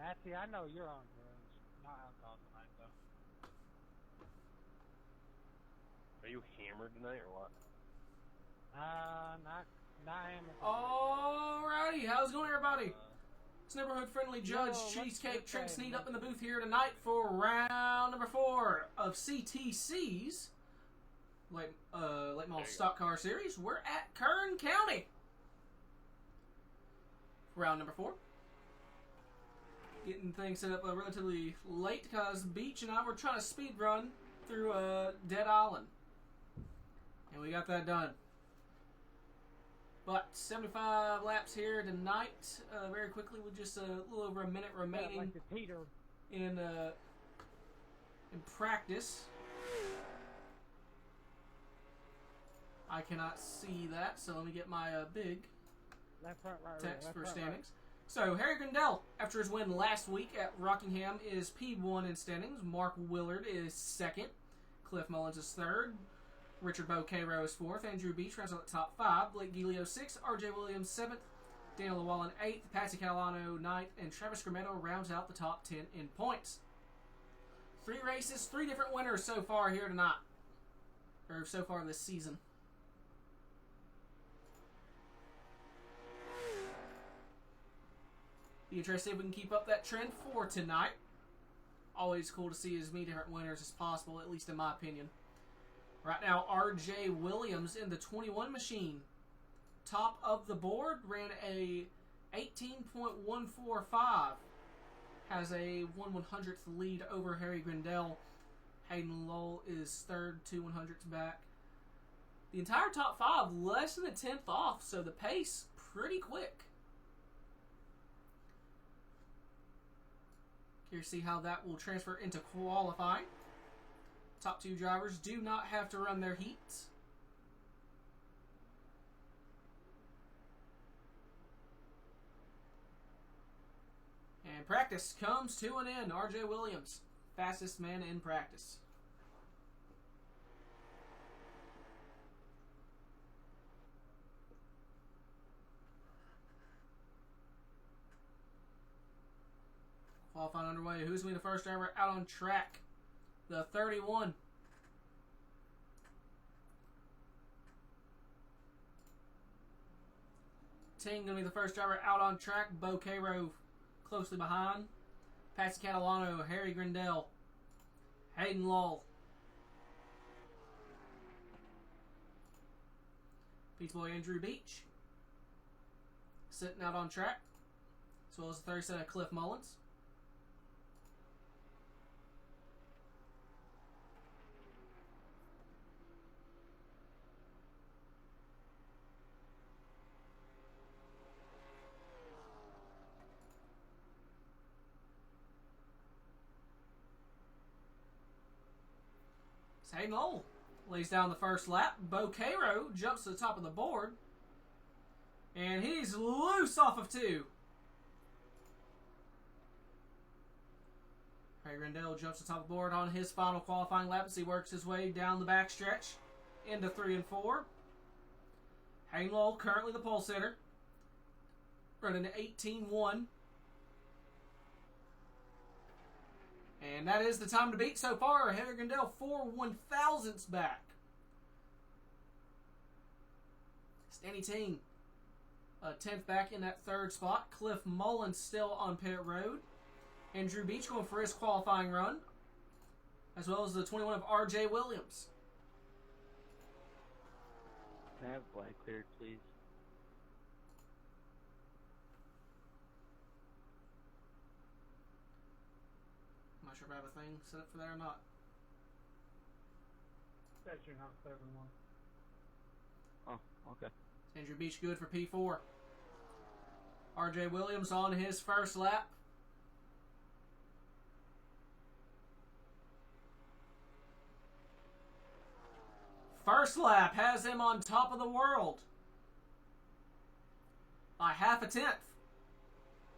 Actually, I know you're on drugs. Not alcohol tonight, though. Are you hammered tonight or what? Not hammered. Alrighty, how's it going, everybody? It's neighborhood-friendly Judge Cheesecake Trent Sneed up in the booth here tonight for round number 4 of CTC's late model stock car series. We're at Kern County. Round number 4. Getting things set up relatively late because Beach and I were trying to speed run through Dead Island. And we got that done. But 75 laps here tonight. Very quickly, with just a little over a minute remaining in practice. I cannot see that, so let me get my big text for standings. So, Harry Grindell, after his win last week at Rockingham, is P1 in standings. Mark Willard is second. Cliff Mullins is third. Richard Bocaro is 4th. Andrew Beach rounds out the top 5. Blake Gilio 6th. RJ Williams 7th. Daniel Llewellyn 8th. Patsy Catalano 9th. And Travis Grimetto rounds out the top 10 in points. 3 races, 3 different winners so far here tonight. Or so far this season. Be interested if we can keep up that trend for tonight. Always cool to see as many different winners as possible, at least in my opinion. Right now, RJ Williams in the 21 machine. Top of the board, ran a 18.145. Has a 1/100th lead over Harry Grindell. Hayden Lowell is third, 2/100ths back. The entire top 5 less than a 10th off, so the pace pretty quick. Curious to see how that will transfer into qualifying. Top 2 drivers do not have to run their heats. And practice comes to an end. RJ Williams, fastest man in practice. Qualifying underway. Who's going to be the first driver out on track? The 31. Ting going to be the first driver out on track. Bocaro closely behind. Patsy Catalano, Harry Grindell, Hayden Lowell. Pizza Boy Andrew Beach sitting out on track, as well as the 37 of Cliff Mullins. Hayden Lowell lays down the first lap. Bocaro jumps to the top of the board. And he's loose off of 2. Harry Grindell jumps to the top of the board on his final qualifying lap as he works his way down the backstretch into 3 and 4. Hayden Lowell, currently the pole sitter, running an 18-1. And that is the time to beat so far. Harry Grindell 4 1/1000ths back. Stanny Ting, 10th back in that 3rd spot. Cliff Mullins still on pit road. Andrew Beach going for his qualifying run, as well as the 21 of RJ Williams. Can I have black cleared, please? I'm not sure if I have a thing set up for that or not. That you're not clear one. Oh, okay. Andrew Beach good for P4. RJ Williams on his first lap. First lap has him on top of the world by 1/2 tenth.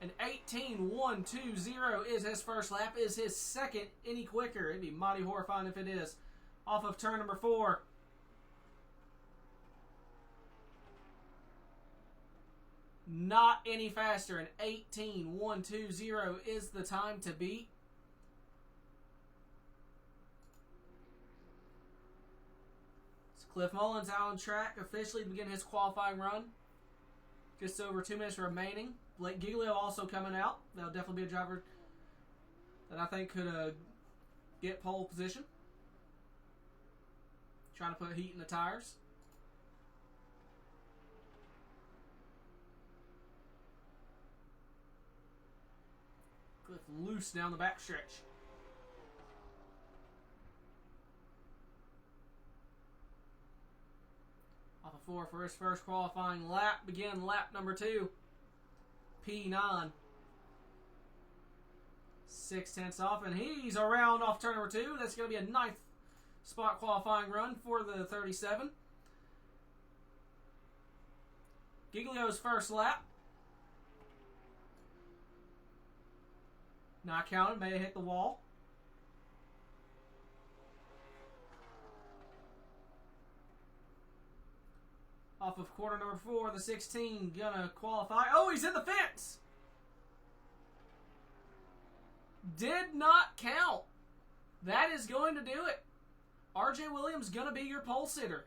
An 18-1-2-0 is his first lap, is his second any quicker. It'd be mighty horrifying if it is. Off of turn number 4. not any faster. And 18.120 is the time to beat. So Cliff Mullins out on track officially to begin his qualifying run. Just over 2 minutes remaining. Blake Giglio also coming out. That'll definitely be a driver that I think could get pole position. Trying to put heat in the tires. Cliff loose down the backstretch. Off of 4 for his first qualifying lap. Begin lap number 2. P9. 0.6 off, and he's around off turn number 2. That's going to be a 9th spot qualifying run for the 37. Giglio's first lap. Not counted, may have hit the wall. Off of quarter number 4, the 16 gonna qualify. Oh, he's in the fence! Did not count. That is going to do it. RJ Williams gonna be your pole sitter.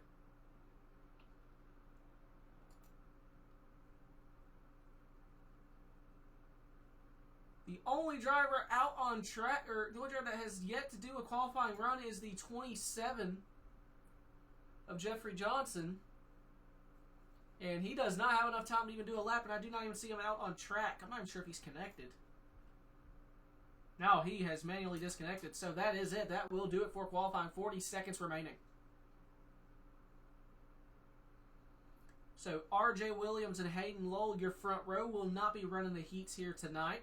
The only driver out on track, or the only driver that has yet to do a qualifying run is the 27 of Jeffrey Johnson. And he does not have enough time to even do a lap, and I do not even see him out on track. I'm not even sure if he's connected. No, he has manually disconnected. So that is it. That will do it for qualifying. 40 seconds remaining. So RJ Williams and Hayden Lowell, your front row, will not be running the heats here tonight.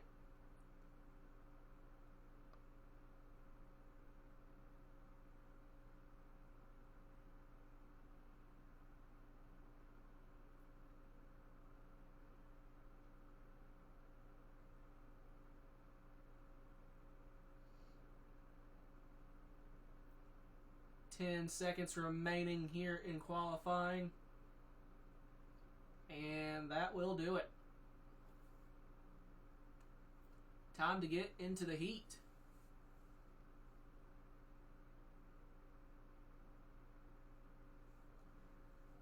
Ten seconds remaining here in qualifying. And that will do it. Time to get into the heat.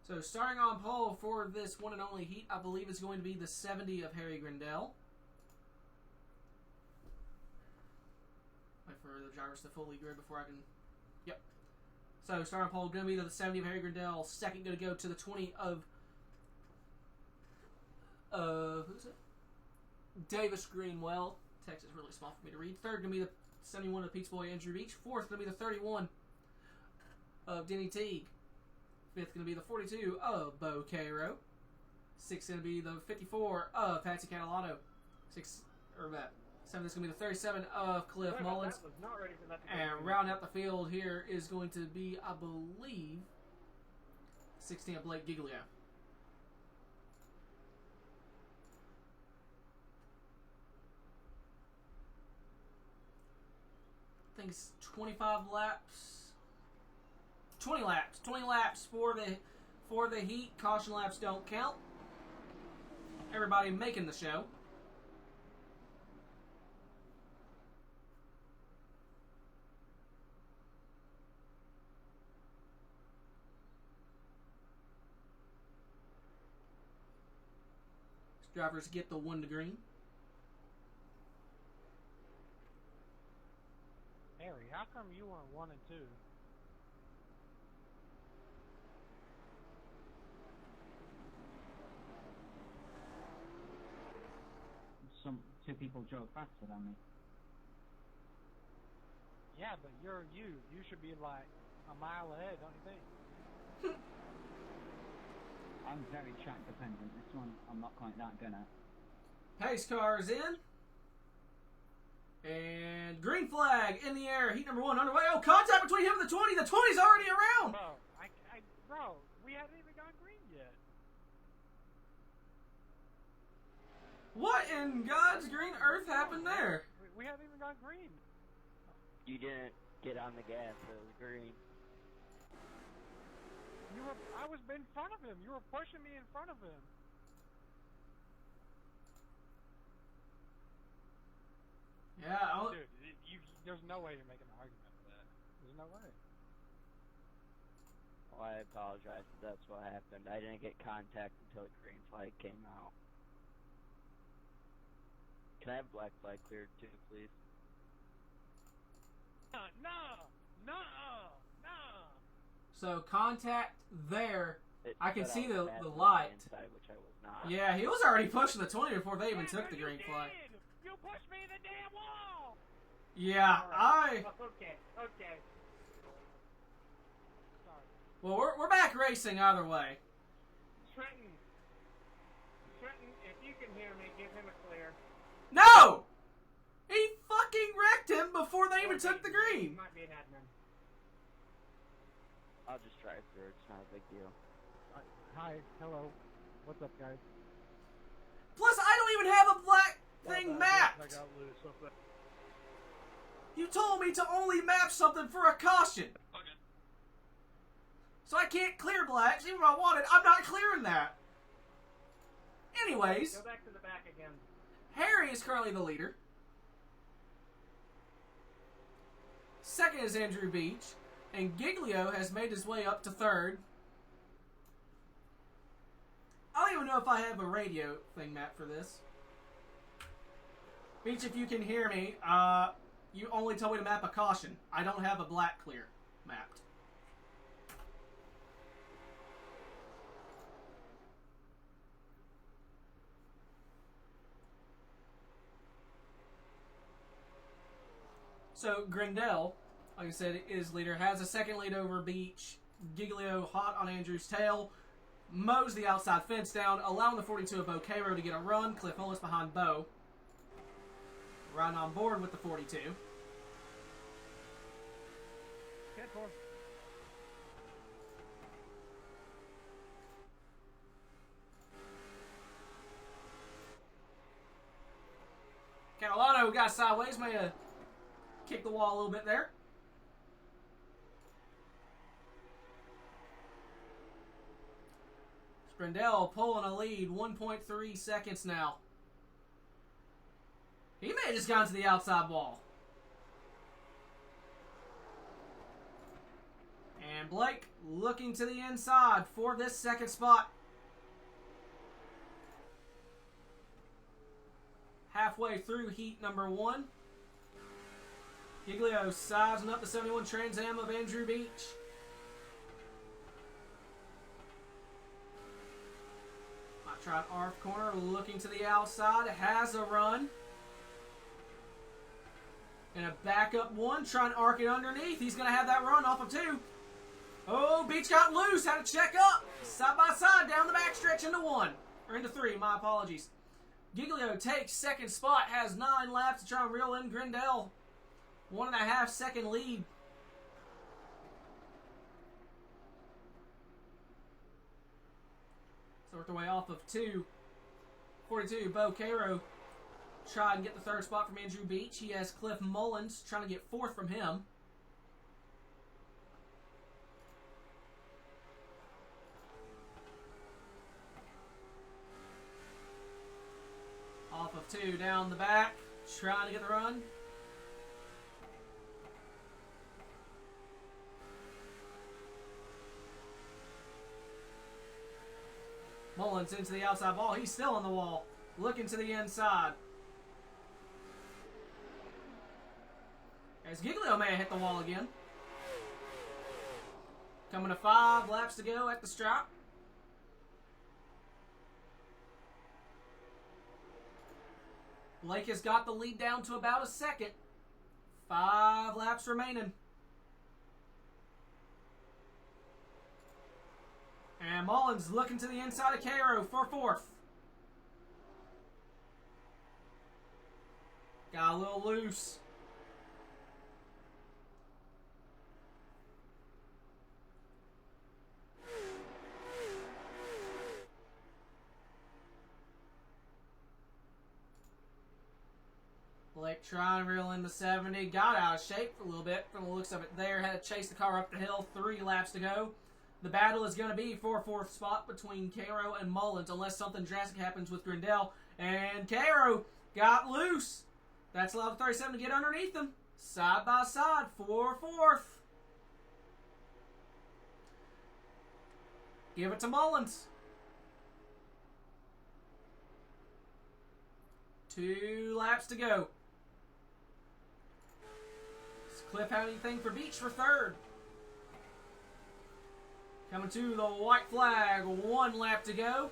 So starting on pole for this one and only heat, I believe is going to be the 70 of Harry Grindell. Wait for the drivers to fully grid before I can... Yep. So starting pole going to be the 70 of Harry Grindell. Second going to go to the 20 of who's it? Davis Greenwell. Text is really small for me to read. Third going to be the 71 of Pete's Boy Andrew Beach. Fourth going to be the 31 of Denny Teague. Fifth going to be the 42 of Bo Cairo. Sixth going to be the 54 of Patsy Catalano. Seventh is going to be the 37 of Cliff Mullins. And round out the field here is going to be, I believe, 16 of Blake Giglio. I think it's 25 laps. 20 laps. 20 laps for the heat. Caution laps don't count. Everybody making the show. Drivers get the 1 to green. Harry, how come you weren't 1 and 2? Two people drove faster than me. Yeah, but you're you. You should be like a mile ahead, don't you think? I'm very track dependent. This one, I'm not quite that good at. Pace car is in. And green flag in the air. Heat number 1 underway. Oh, contact between him and the 20. The 20's already around. Bro, we haven't even gone green yet. What in God's green earth happened there? We haven't even gone green. You didn't get on the gas, so it was green. I was in front of him. You were pushing me in front of him. there's no way you're making an argument for that. There's no way. Well, I apologize if that's what happened. I didn't get contact until the green flag came out. Can I have black flag cleared too, please? No! So contact there. I can see the light. light. Inside, which I was not. Yeah, he was already pushing the 20 before they even took the green flag. You pushed me in the damn wall! Yeah, Okay. Sorry. Well, we're back racing either way. Trenton, if you can hear me, give him a clear. No! He fucking wrecked him before they even took the green. Might be an admin. I'll just drive through. It's not a big deal. Hi, hello. What's up, guys? Plus, I don't even have a black thing mapped. I got loose. You told me to only map something for a caution. Okay. So I can't clear blacks, even if I wanted. I'm not clearing that. Anyways, Go back to the back again. Harry is currently the leader. Second is Andrew Beach. And Giglio has made his way up to third. I don't even know if I have a radio thing mapped for this. Beach, if you can hear me, you only told me to map a caution. I don't have a black clear mapped. So, Grindel, like I said, is leader, has a second lead over Beach. Giglio hot on Andrew's tail. Mows the outside fence down, allowing the 42 of Bo Cairo to get a run. Cliff Hollis behind Bo. Riding on board with the 42. Get for. Catalano got sideways, may have kicked the wall a little bit there. Sprindell pulling a lead, 1.3 seconds now. He may have just gone to the outside wall. And Blake looking to the inside for this second spot. Halfway through heat number 1. Giglio sizing up the 71 Trans Am of Andrew Beach. Might try an arc corner, looking to the outside. Has a run. And a backup one, trying to arc it underneath. He's going to have that run off of 2. Oh, Beach got loose. Had to check up. Side by side down the backstretch into 1. Or into 3, my apologies. Giglio takes second spot. Has 9 laps to try and reel in Grindel. 1.5 second lead. So worked their way off of 2. 42, Bo Cairo try and get the third spot from Andrew Beach. He has Cliff Mullins trying to get 4th from him. Off of 2 down the back, trying to get the run. Mullins into the outside wall. He's still on the wall. Looking to the inside. As Giglio may have hit the wall again. Coming to 5 laps to go at the stripe. Blake has got the lead down to about a second. 5 laps remaining. And Mullins looking to the inside of Cairo for 4th. Got a little loose. Blake trying to reel into 70. Got out of shape for a little bit from the looks of it there. Had to chase the car up the hill. 3 laps to go. The battle is going to be for 4th spot between Cairo and Mullins unless something drastic happens with Grindel. And Cairo got loose. That's allowed the 37 to get underneath him. Side by side, 4-4. Give it to Mullins. 2 laps to go. Does Cliff have anything for Beach for third? Coming to the white flag, 1 lap to go.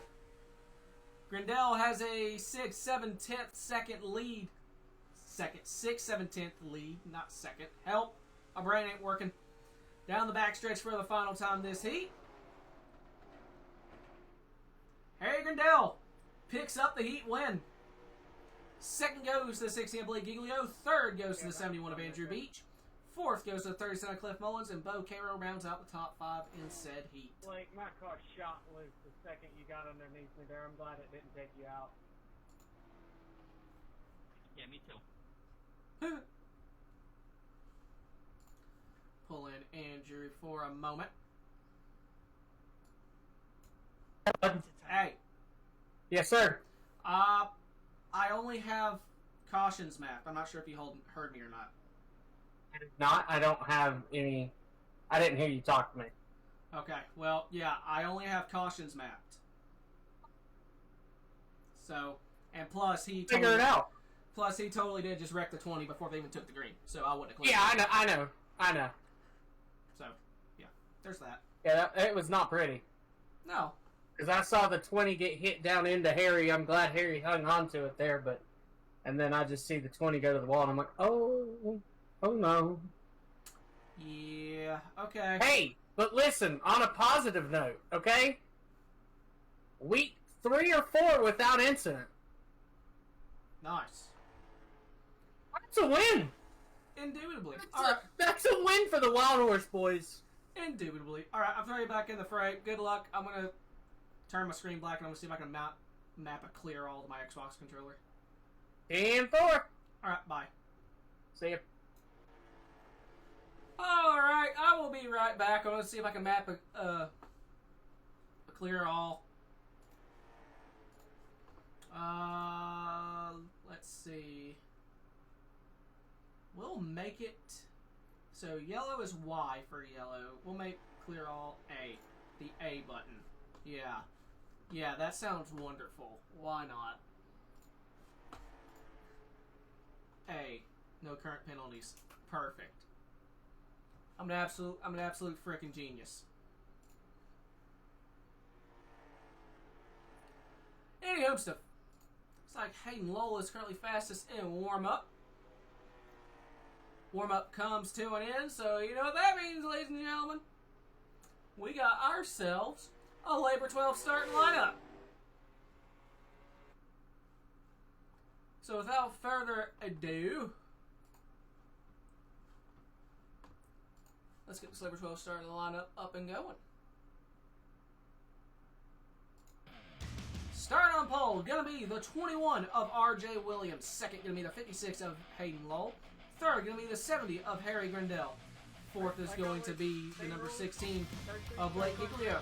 Grindel has a 6/7 second lead. 6/7 lead, not second. Help, my brain ain't working. Down the backstretch for the final time this heat. Harry Grindel picks up the heat win. Second goes to the 60 of Blake Giglio. Third goes to the 71 of Andrew Beach. Fourth goes to the 37 of Cliff Mullins. And Bo Caro rounds out the top 5 in said heat. Blake, my car shot loose the second you got underneath me there. I'm glad it didn't take you out. Yeah, me too. Pull in Andrew for a moment. Hey. Yes, sir. I only have cautions mapped. I'm not sure if you heard me or not. I did not. I don't have any. I didn't hear you talk to me. Okay. Well, yeah, I only have cautions mapped. So, and plus he Figure it out. Plus he totally did just wreck the 20 before they even took the green. So I wouldn't have cleared Yeah, I know. So, yeah, there's that. Yeah, it was not pretty. No. Because I saw the 20 get hit down into Harry. I'm glad Harry hung on to it there, but... And then I just see the 20 go to the wall, and I'm like, oh no. Yeah, okay. Hey, but listen, on a positive note, okay? Week 3 or 4 without incident. Nice. That's a win. Indubitably. That's a win for the Wild Horse boys. Indubitably. Alright, I'm throwing you back in the fray. Good luck. I'm going to turn my screen black, and I'm going to see if I can map a clear all to my Xbox controller. 10-4. Alright, bye. See ya. Alright, I will be right back. I'm going to see if I can map a clear all. Let's see. We'll make it... So, yellow is Y for yellow. We'll make clear all A. The A button. Yeah. Yeah, that sounds wonderful. Why not? A. No current penalties. Perfect. I'm an absolute freaking genius. Any home stuff. Looks like Hayden Lowell is currently fastest in warm-up. Warm-up comes to an end, so you know what that means, ladies and gentlemen. We got ourselves a Labor 12 starting lineup. So without further ado, let's get this Labor 12 starting lineup up and going. Starting on pole, gonna be the 21 of R.J. Williams. Second, gonna be the 56 of Hayden Lowell. Third, gonna be the 70 of Harry Grindel. Fourth is going to be the number 16 of Blake Giglio.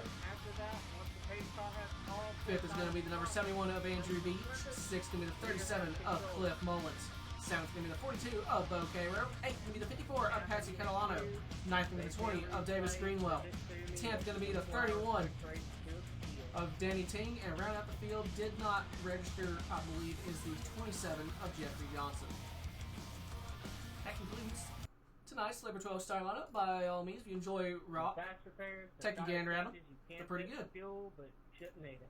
Fifth is going to be the number 71 of Andrew Beach. Sixth going to be the 37 of Cliff Mullins. Seventh going to be the 42 of Bo Caro. Eighth going to be the 54 of Patsy Catalano. Ninth going to be the 20 of Davis Greenwell. 10th going to be the 31 of Danny Ting. And round out the field, did not register, I believe, is the 27 of Jeffrey Johnson. That concludes tonight's Labor 12 starting lineup. By all means, if you enjoy Rock, take a gander at them. They're pretty good. Fuel, but shouldn't need it.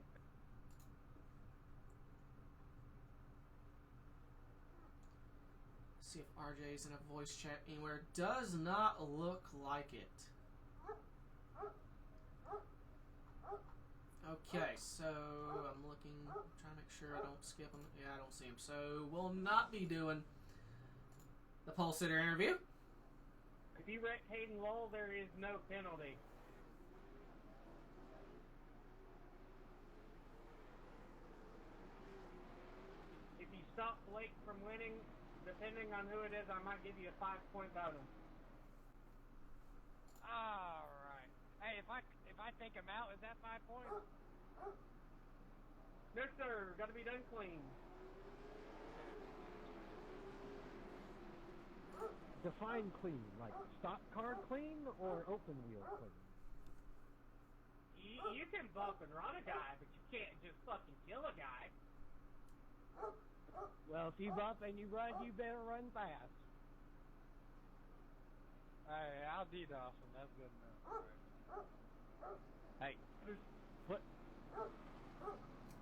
See if RJ's in a voice chat anywhere. Does not look like it. Okay, so I'm looking, trying to make sure I don't skip him. Yeah, I don't see him. So we'll not be doing the pole sitter interview. If you wreck Hayden Lowell, there is no penalty. If you stop Blake from winning, depending on who it is, I might give you a 5-point bonus. All right. Hey, if I take him out, is that 5 points? No, sir. Got to be done clean. Define clean, like stock car clean or open wheel clean? You can bump and run a guy, but you can't just fucking kill a guy. Well, if you bump and you run, you better run fast. Hey, I'll DDoS him. That's good enough. Hey, put.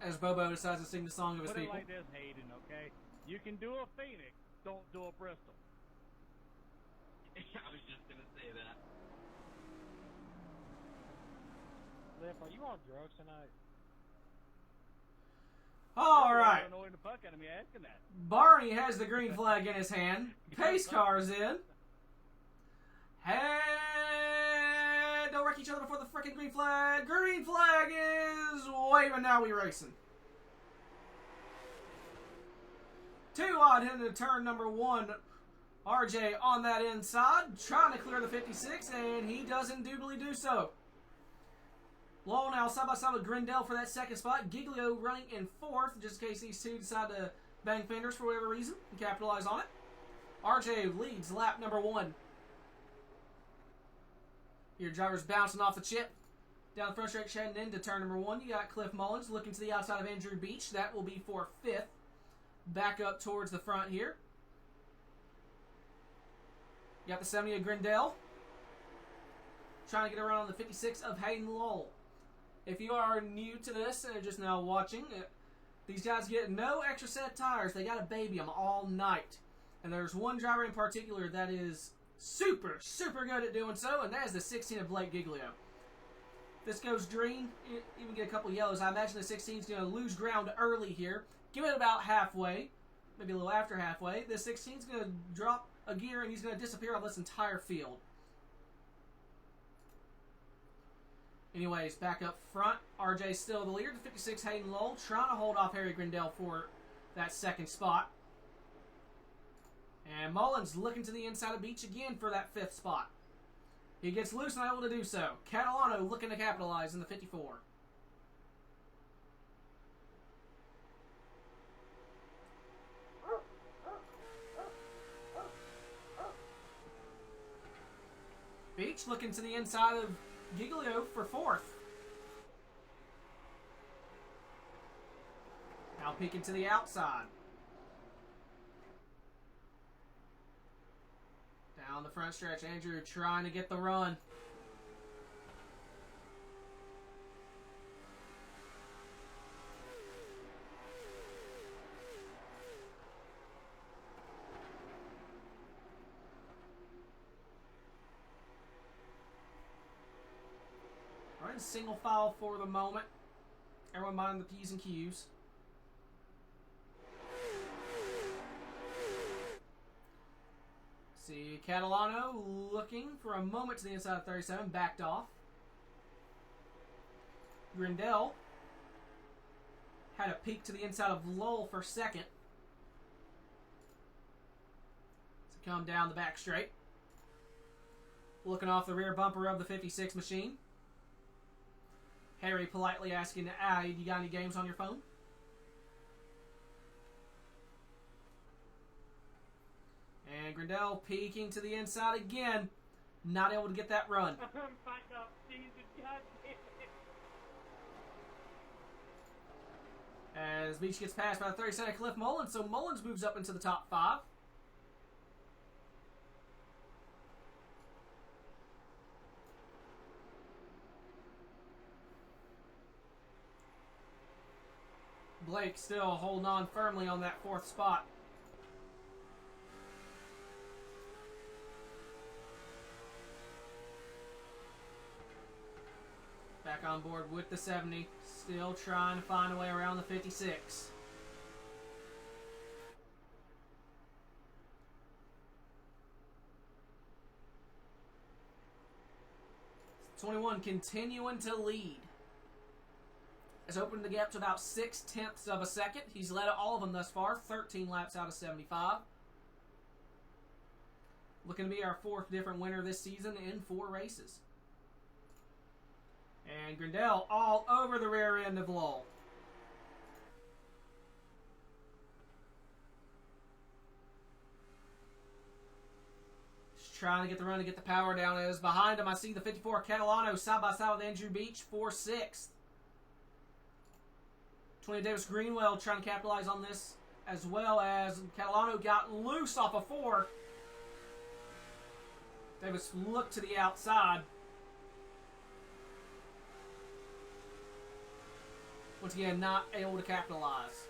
As Bobo decides to sing the song of his Put it people. like this, Hayden, okay? You can do a Phoenix, don't do a Bristol. I was just gonna say that. Lip, are you on drugs tonight? All right. Annoying the fuck out of me asking that. Barney has the green flag in his hand. Pace car's in. Hey, don't wreck each other before the freaking green flag. Green flag is waving. Now we racing. 2 wide into turn number 1. RJ on that inside, trying to clear the 56, and he does indubitably do so. Lowell now side by side with Grindel for that second spot. Giglio running in 4th, just in case these two decide to bang fenders for whatever reason and capitalize on it. RJ leads lap number 1. Your driver's bouncing off the chip. Down the front stretch heading into turn number 1, you got Cliff Mullins looking to the outside of Andrew Beach. That will be for 5th. Back up towards the front here. You got the 70 of Grindel. Trying to get around on the 56 of Hayden Lowell. If you are new to this and are just now watching, these guys get no extra set of tires. They got to baby them all night. And there's one driver in particular that is super, super good at doing so, and that is the 16 of Blake Giglio. If this goes green, even get a couple yellows. I imagine the 16 is going to lose ground early here. Give it about halfway, maybe a little after halfway. The 16 is going to drop a gear, and he's going to disappear off this entire field. Anyways, back up front, RJ still the leader. The 56 Hayden Lowell trying to hold off Harry Grindel for that second spot. And Mullins looking to the inside of Beach again for that 5th spot. He gets loose and able to do so. Catalano looking to capitalize in the 54. Beach looking to the inside of Giglio for 4th. Now peeking to the outside. Down the front stretch, Andrew trying to get the run. Running single file for the moment. Everyone mind the P's and Q's. See Catalano looking for a moment to the inside of 37, backed off. Grindel had a peek to the inside of Lowell for 2nd. To come down the back straight. Looking off the rear bumper of the 56 machine. Harry politely asking, you got any games on your phone? And Grindel peeking to the inside again. Not able to get that run. Back up, Jesus, God damn it. As Beach gets passed by the 32nd Cliff Mullins, so Mullins moves up into the top 5. Blake still holding on firmly on that 4th spot. Back on board with the 70. Still trying to find a way around the 56. 21 continuing to lead. Has opened the gap to about 0.6 of a second. He's led all of them thus far, 13 laps out of 75. Looking to be our 4th different winner this season in 4 races. And Grindel all over the rear end of Lowell. trying to get the run to get the power down. As behind him, I see the 54 Catalano side by side with Andrew Beach for 6th. 20 Davis Greenwell trying to capitalize on this, as well as Catalano got loose off of 4. Davis looked to the outside. Once again, not able to capitalize.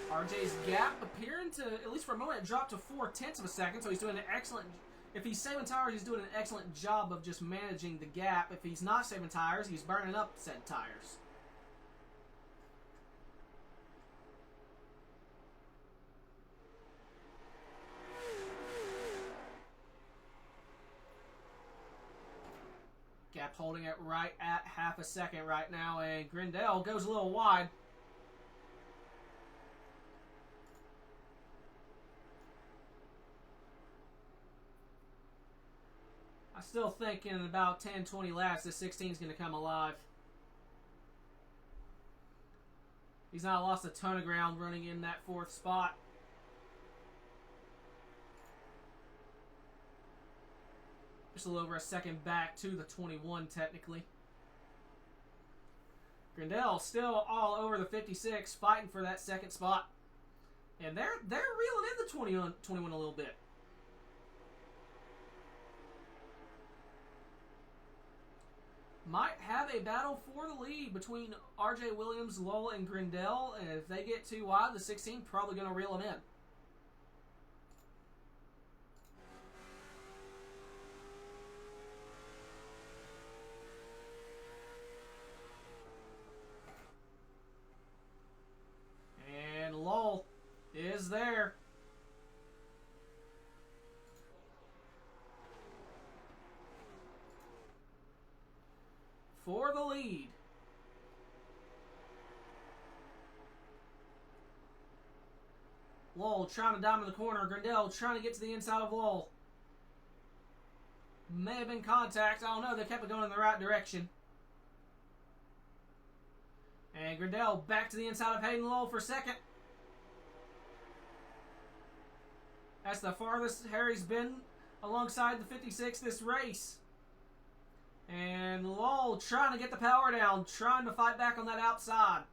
RJ's gap appearing to, at least for a moment, drop to 0.4 of a second, so he's doing an excellent... If he's saving tires, he's doing an excellent job of just managing the gap. If he's not saving tires, he's burning up said tires. Gap holding it right at half a second right now, and Grindel goes a little wide. I still think in about 10-20 laps, this 16 is going to come alive. He's not lost a ton of ground running in that 4th spot. Just a little over a second back to the 21, technically. Grindel still all over the 56, fighting for that 2nd spot. And they're reeling in the 21 a little bit. Might have a battle for the lead between RJ Williams, Lowell, and Grindel. And if they get too wide, the 16 probably going to reel them in. And Lowell is there. For the lead. Lowell trying to diamond the corner. Grindel trying to get to the inside of Lowell. May have been contact. I don't know. They kept it going in the right direction. And Grindel back to the inside of Hayden Lowell for 2nd. That's the farthest Harry's been alongside the 56 this race. And Lowell trying to get the power down, trying to fight back on that outside.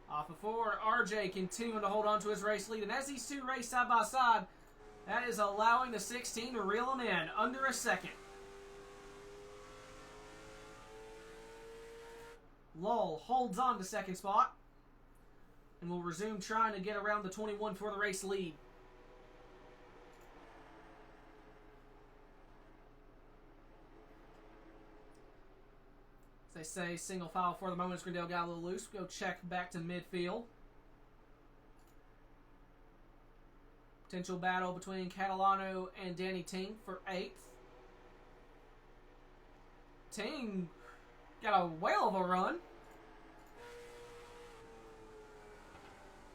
Off of 4, RJ continuing to hold on to his race lead. And as these two race side by side, that is allowing the 16 to reel them in under a second. Lowell holds on to 2nd spot. And will resume trying to get around the 21 for the race lead. They say single file for the moment. Grindel got a little loose. Go check back to midfield. Potential battle between Catalano and Danny Ting for 8th. Ting got a whale of a run.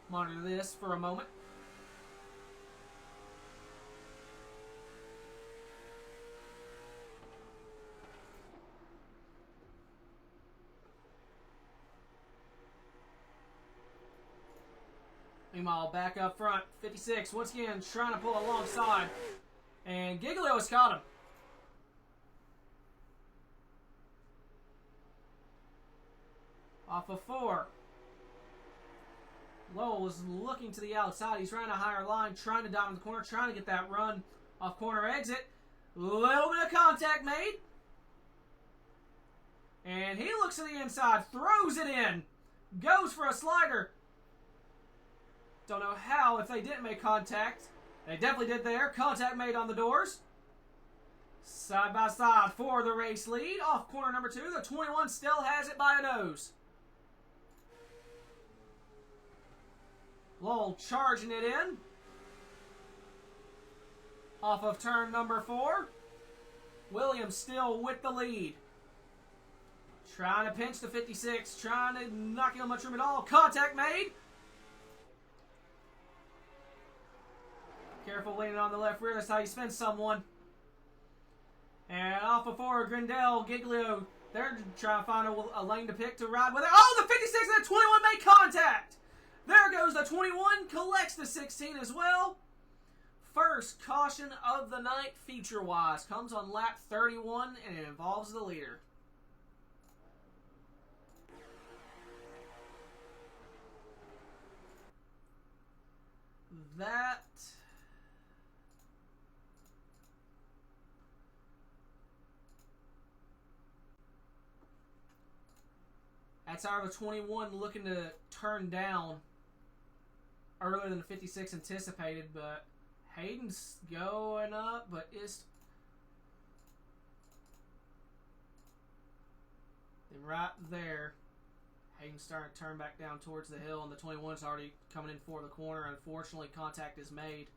Monitor this for a moment. Meanwhile, back up front, 56, once again, trying to pull alongside. And Giglio has caught him. Off of 4. Lowell was looking to the outside. He's trying a higher line, trying to diamond the corner, trying to get that run off corner exit. Little bit of contact made. And he looks to the inside, throws it in. Goes for a slider. Don't know how if they didn't make contact. They definitely did there. Contact made on the doors. Side by side for the race lead. Off corner number 2. The 21 still has it by a nose. Lowell charging it in. Off of turn number 4. Williams still with the lead. Trying to pinch the 56. Trying to not give him much room at all. Contact made. Careful leaning on the left rear. That's how you spin someone. And off before Grindel, Giglio. They're trying to find a lane to pick to ride with it. Oh, the 56 and the 21 make contact. There goes the 21. Collects the 16 as well. First caution of the night feature-wise. Comes on lap 31 and it involves the leader. That's out of the 21 looking to turn down earlier than the 56 anticipated, but Hayden's going up, but it's right there. Hayden's starting to turn back down towards the hill, and the 21's already coming in for the corner. Unfortunately, contact is made.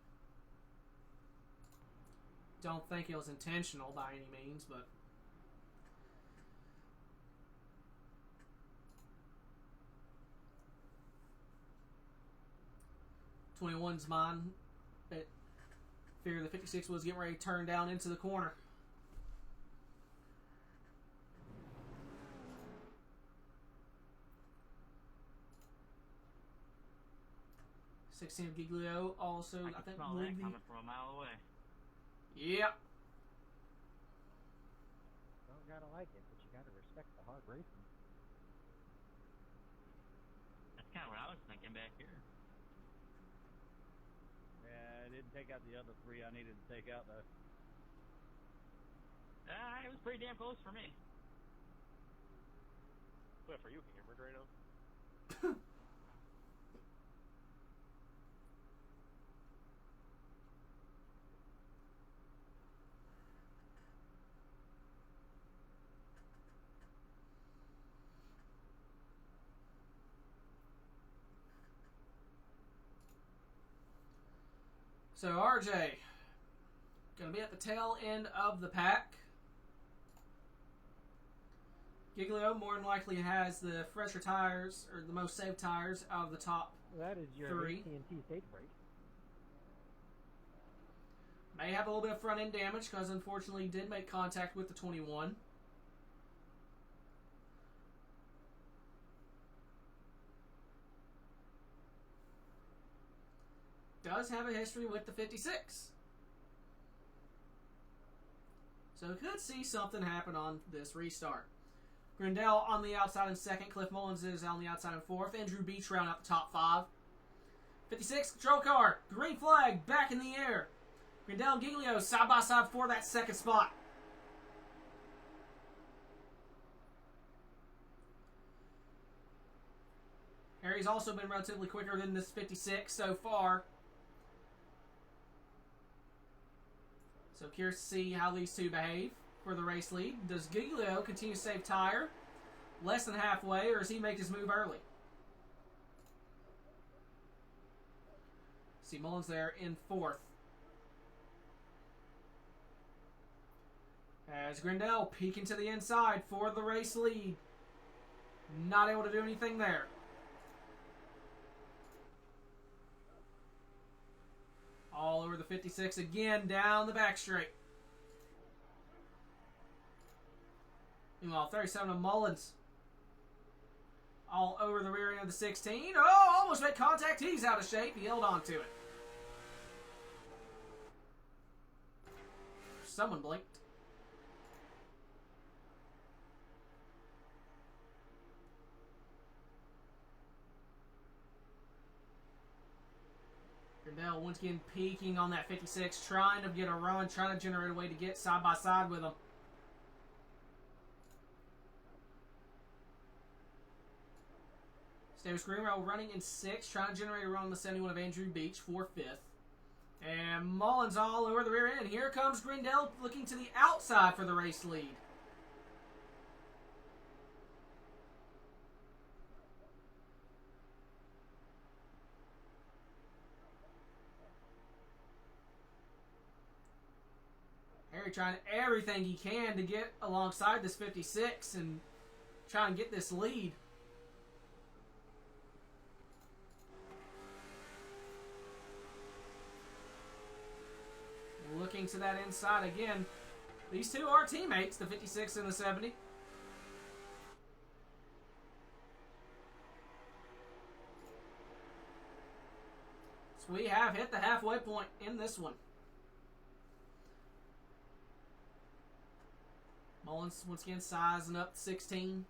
Don't think it was intentional by any means, but 21's mine. But figured the 56 was getting ready to turn down into the corner. '16 Giglio also, I think, smell that coming from a mile away. Yep. Don't gotta like it, but you gotta respect the hard racing. That's kind of what I was thinking back here. Yeah, I didn't take out the other three I needed to take out, though. It was pretty damn close for me. Cliff, are you hammered right now? So RJ, going to be at the tail end of the pack. Giglio more than likely has the fresher tires, or the most saved tires out of the top That is your three. AT&T stage brake. May have a little bit of front end damage because unfortunately he did make contact with the 21. Does have a history with the 56. So could see something happen on this restart. Grindel on the outside in second. Cliff Mullins is on the outside in fourth. Andrew Beach round out the top five. 56 control car. Green flag back in the air. Grindel and Giglio side by side for that second spot. Harry's also been relatively quicker than this 56 so far. So curious to see how these two behave for the race lead. Does Giglio continue to save tire less than halfway, or does he make his move early? See Mullins there in fourth. As Grindel peeking to the inside for the race lead. Not able to do anything there. All over the 56 again, down the back straight. Meanwhile, 37 of Mullins. All over the rear end of the 16. Oh, almost made contact. He's out of shape. He held on to it. Someone blinked. Grindel once again peeking on that 56, trying to get a run, trying to generate a way to get side by side with him. Davis Greenwell running in sixth, trying to generate a run on the 71 of Andrew Beach for fifth. And Mullins all over the rear end. Here comes Grindel looking to the outside for the race lead. Harry trying everything he can to get alongside this 56 and try and get this lead. swinging to that inside again. These two are teammates, the 56 and the 70. So we have hit the halfway point in this one. Mullins once again sizing up 16.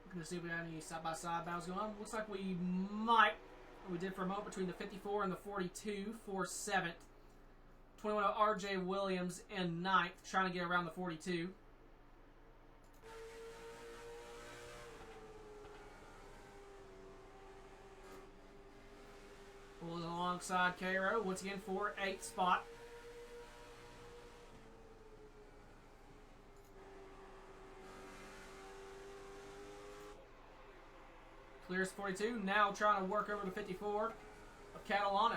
Looking to see if we got any side-by-side battles going on. Looks like we might. We did for a moment between the 54 and the 42 for 7th. 21 of R.J. Williams in 9th, trying to get around the 42. Pulls alongside Cairo, once again for 8th spot. Clears 42, now trying to work over the 54 of Catalano.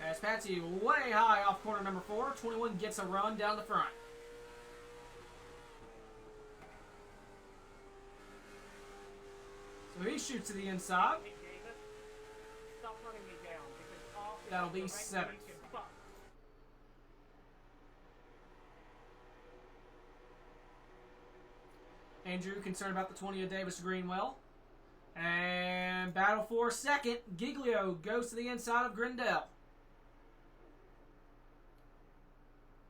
As Patsy way high off corner number 4, 21 gets a run down the front. So he shoots to the inside. Hey, Davis, stop running me down because off is That'll be the right 7th. way you can fuck. Andrew concerned about the 20 of Davis Greenwell. And battle for 2nd. Giglio goes to the inside of Grindell.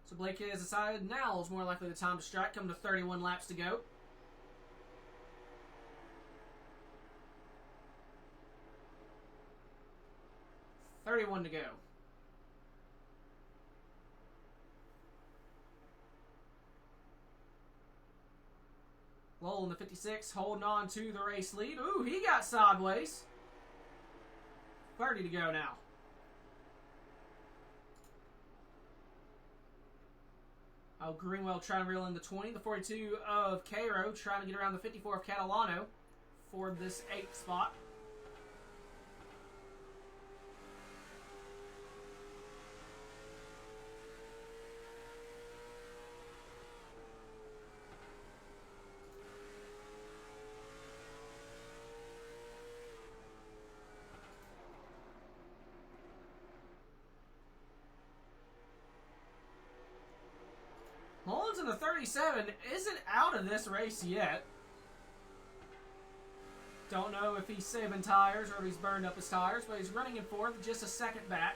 So Blake has decided now is more likely the time to strike. Coming to 31 laps to go. $31 to go. Lowell in the 56 holding on to the race lead. Ooh, he got sideways. 30 to go now. Oh, Greenwell trying to reel in the 20. The 42 of Cairo trying to get around the 54 of Catalano for this 8th spot. Mullins in the 37 isn't out of this race yet. Don't know if he's saving tires or if he's burned up his tires, but he's running in 4th, just a second back.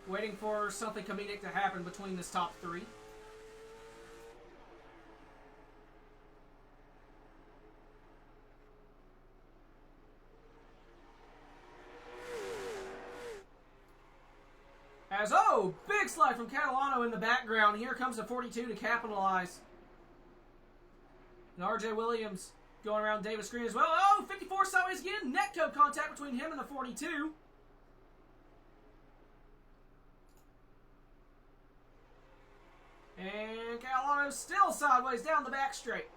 Waiting for something comedic to happen between this top 3. As, oh, big slide from Catalano in the background. Here comes the 42 to capitalize. And R.J. Williams going around Davis Green as well. Oh, 54 sideways again. Netco contact between him and the 42. And Catalano still sideways down the back straight.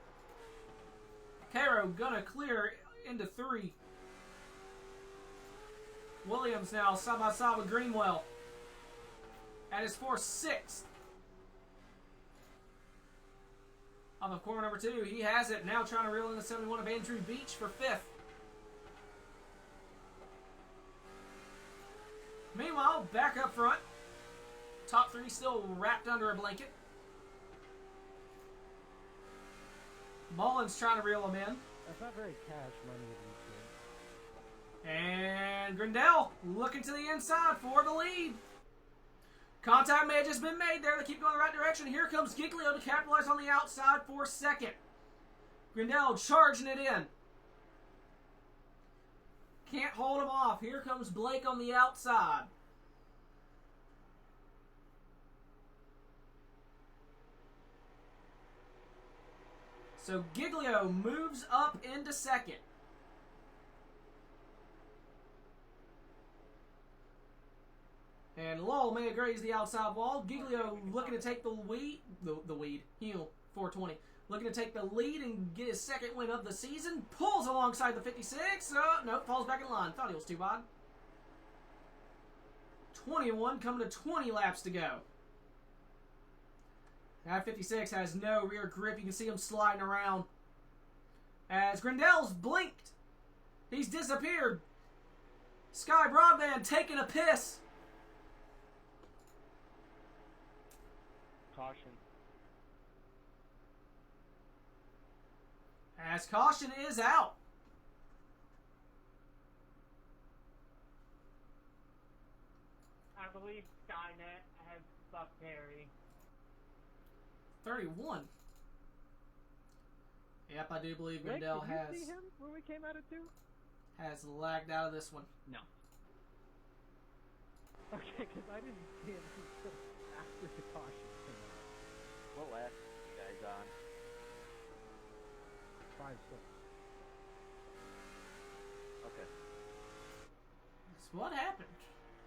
Cairo gonna clear into 3. Williams now side by side with Greenwell. That is for 6th. Off of corner number 2, he has it. Now trying to reel in the 71 of Andrew Beach for 5th. Meanwhile, back up front. Top 3 still wrapped under a blanket. Mullins trying to reel him in. That's not very cash money of you. And Grindell looking to the inside for the lead. Contact may have just been made there. They keep going the right direction. Here comes Giglio to capitalize on the outside for 2nd. Grindell charging it in. Can't hold him off. Here comes Blake on the outside. So Giglio moves up into 2nd. And Lowell may have grazed the outside wall. Giglio looking to take the heel 420. looking to take the lead and get his second win of the season. Pulls alongside the 56. No, falls back in line. Thought he was too wide. 21 coming to 20 laps to go. That 56 has no rear grip. You can see him sliding around. As Grindell's blinked. He's disappeared. Sky Broadband taking a piss. Caution. As caution is out. I believe Skynet has fucked Harry. 31. Yep, I do believe Rick, Grindell did you see him when we came out of 2? has lagged out of this one. No. Okay, because I didn't see him until after the caution came out. What lap are you guys on? 5-6. Okay. So what happened?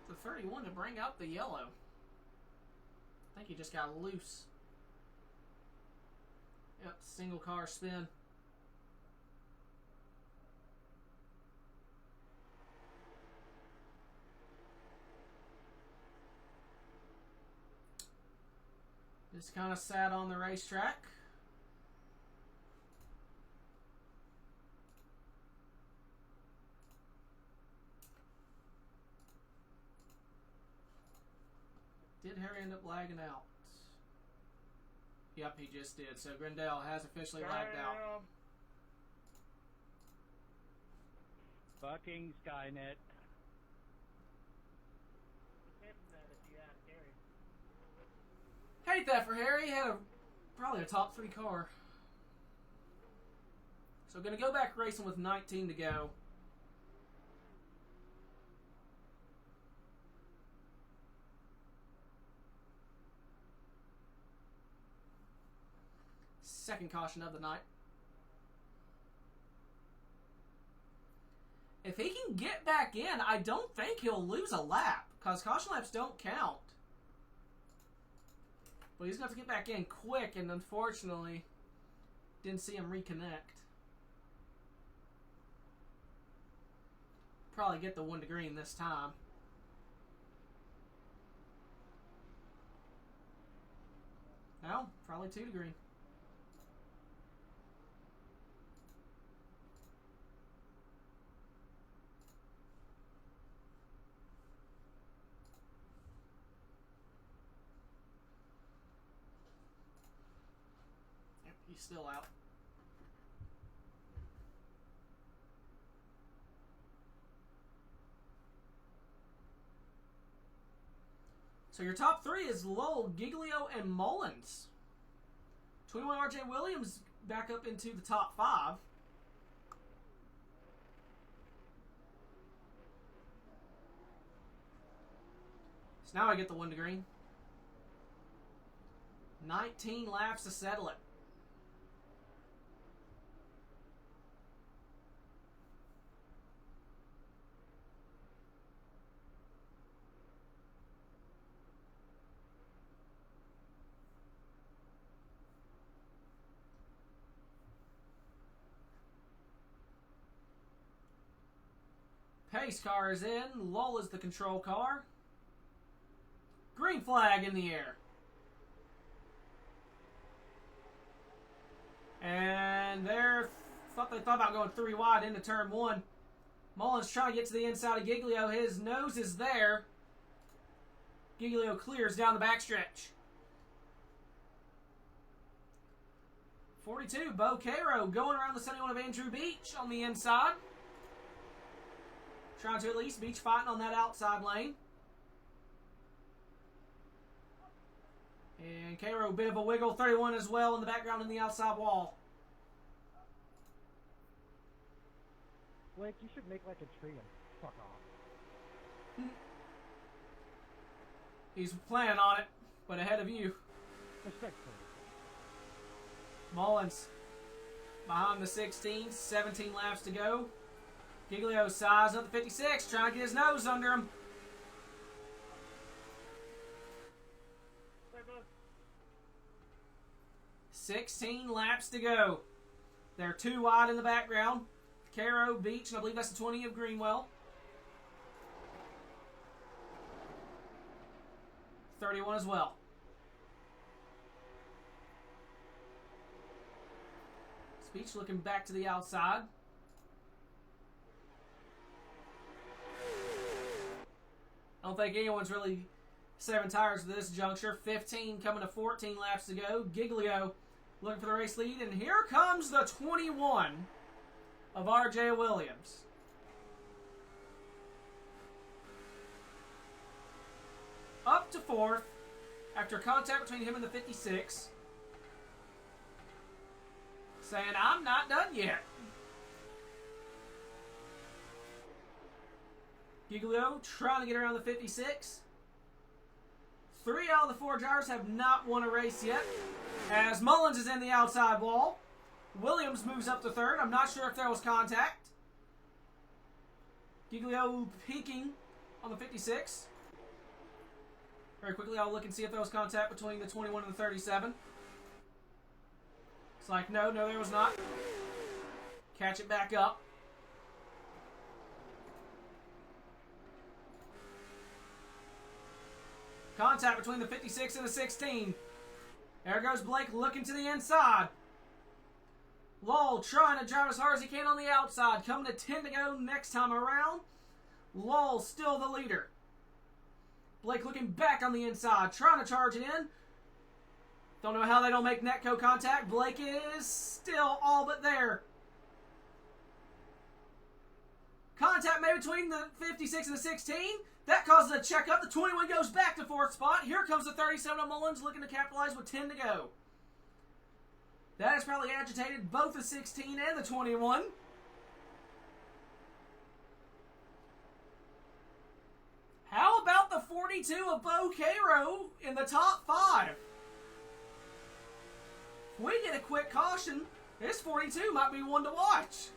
The 31 to bring out the yellow. I think he just got loose. Yep, single car spin. Just kind of sat on the racetrack. Did Harry end up lagging out? Yep, he just did. So Grindell has officially lagged out. Fucking Skynet. Hate that for Harry. He had probably a top 3 car. So going to go back racing with 19 to go. Second caution of the night. If he can get back in, I don't think he'll lose a lap, because caution laps don't count. But he's got to get back in quick, and unfortunately, didn't see him reconnect. Probably get the 1 to green this time. No, probably 2 to green. He's still out. So your top 3 is Lowell, Giglio, and Mullins. 21 RJ Williams back up into the top 5. So now I get the 1 to green. 19 laps to settle it. Pace car is in. Lull is the control car. Green flag in the air. And they thought about going 3 wide into turn 1. Mullins trying to get to the inside of Giglio. His nose is there. Giglio clears down the backstretch. 42, Bo Cairo going around the 71 of Andrew Beach on the inside. Trying to at least Beach fighting on that outside lane. And Cairo, a bit of a wiggle. 31 as well in the background in the outside wall. Blake, you should make like a tree and fuck off. He's planning on it, but ahead of you. Respectfully. Mullins behind the 16, 17 laps to go. Giglio size up the 56, trying to get his nose under him. 16 laps to go. They're 2 wide in the background. Caro, Beach, and I believe that's the 20 of Greenwell. 31 as well. Beach looking back to the outside. I don't think anyone's really saving tires at this juncture. 15 coming to 14 laps to go. Giglio looking for the race lead. And here comes the 21 of R.J. Williams. Up to 4th after contact between him and the 56. Saying, I'm not done yet. Giglio trying to get around the 56. 3 out of the 4 drivers have not won a race yet. As Mullins is in the outside wall. Williams moves up to 3rd. I'm not sure if there was contact. Giglio peeking on the 56. Very quickly, I'll look and see if there was contact between the 21 and the 37. It's like, no, there was not. Catch it back up. Contact between the 56 and the 16. There goes Blake looking to the inside. Lowell trying to drive as hard as he can on the outside. Coming to 10 to go next time around. Lowell still the leader. Blake looking back on the inside. Trying to charge it in. Don't know how they don't make netco contact. Blake is still all but there. Contact made between the 56 and the 16. That causes a checkup. The 21 goes back to 4th spot. Here comes the 37 of Mullins looking to capitalize with 10 to go. That has probably agitated both the 16 and the 21. How about the 42 of Bo Cairo in the top 5? If we get a quick caution, this 42 might be one to watch.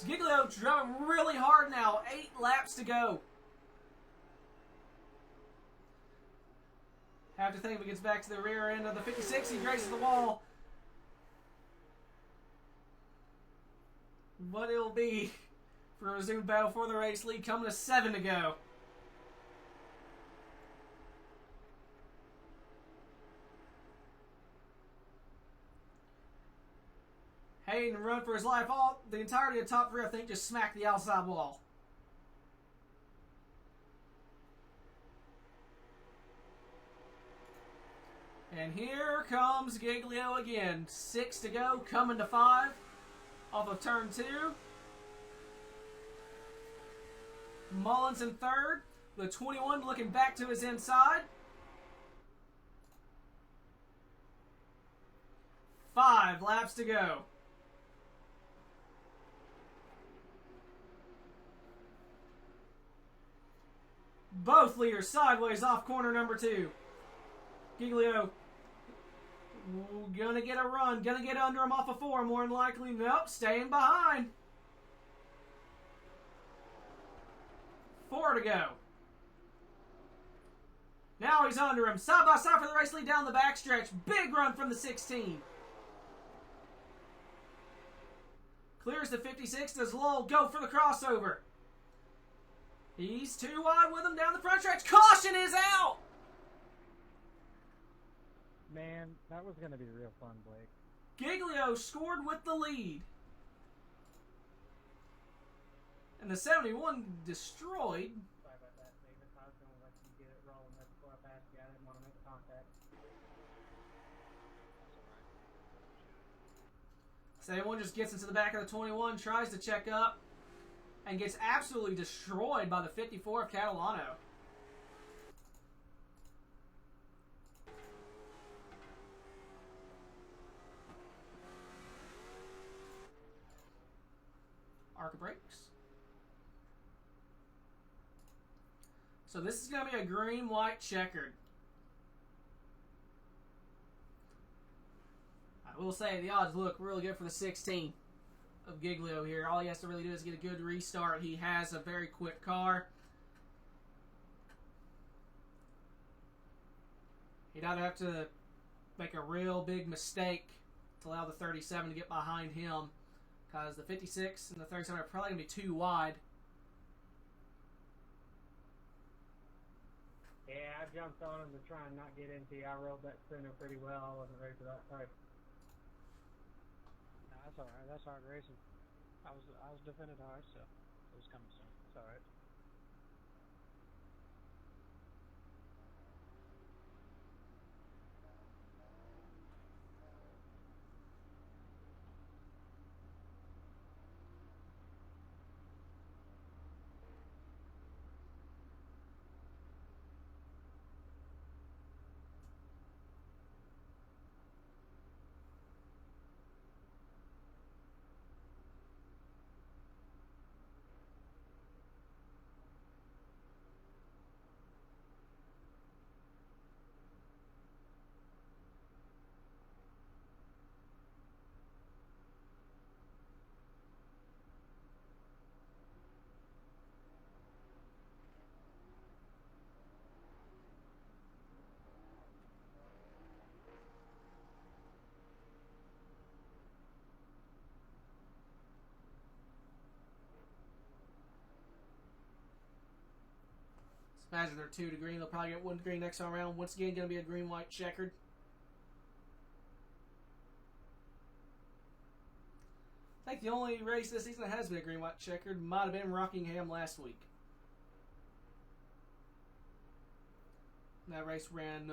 Giglio driving really hard now. 8 laps to go. Have to think if he gets back to the rear end of the 56. He grazes the wall. But it'll be for a resumed battle for the race lead. Coming to 7 to go. Hayden run for his life. All the entirety of the top 3, I think, just smacked the outside wall. And here comes Giglio again. 6 to go, coming to 5 off of turn 2. Mullins in 3rd. The 21 looking back to his inside. 5 laps to go. Both leaders sideways off corner number 2. Giglio gonna get a run. Gonna get under him off of 4 more than likely. Nope, staying behind. 4 to go. Now he's under him. Side by side for the race lead down the backstretch. Big run from the 16. Clears the 56. Does Lowell go for the crossover? He's too wide with him down the front stretch. Caution is out! Man, that was going to be real fun, Blake. Giglio scored with the lead. And the 71 destroyed. Sorry about that, David. I was going to let you get it rolling before I passed you. I didn't want to make contact. 71 just gets into the back of the 21, tries to check up, and gets absolutely destroyed by the 54 of Catalano. Arc brakes. So this is going to be a green-white checkered. I will say the odds look really good for the 16 of Giglio here. All he has to really do is get a good restart. He has a very quick car. He'd either have to make a real big mistake to allow the 37 to get behind him, because the 56 and the 37 are probably going to be too wide. Yeah, I jumped on him to try and not get into you. I rolled that center pretty well. I wasn't ready for that type. No, that's all right. That's hard racing. I was defended hard, so it was coming soon. It's all right. Imagine they're 2 to green. They'll probably get 1 to green next time around. Once again, going to be a green-white checkered. I think the only race this season that has been a green-white checkered might have been Rockingham last week. And that race ran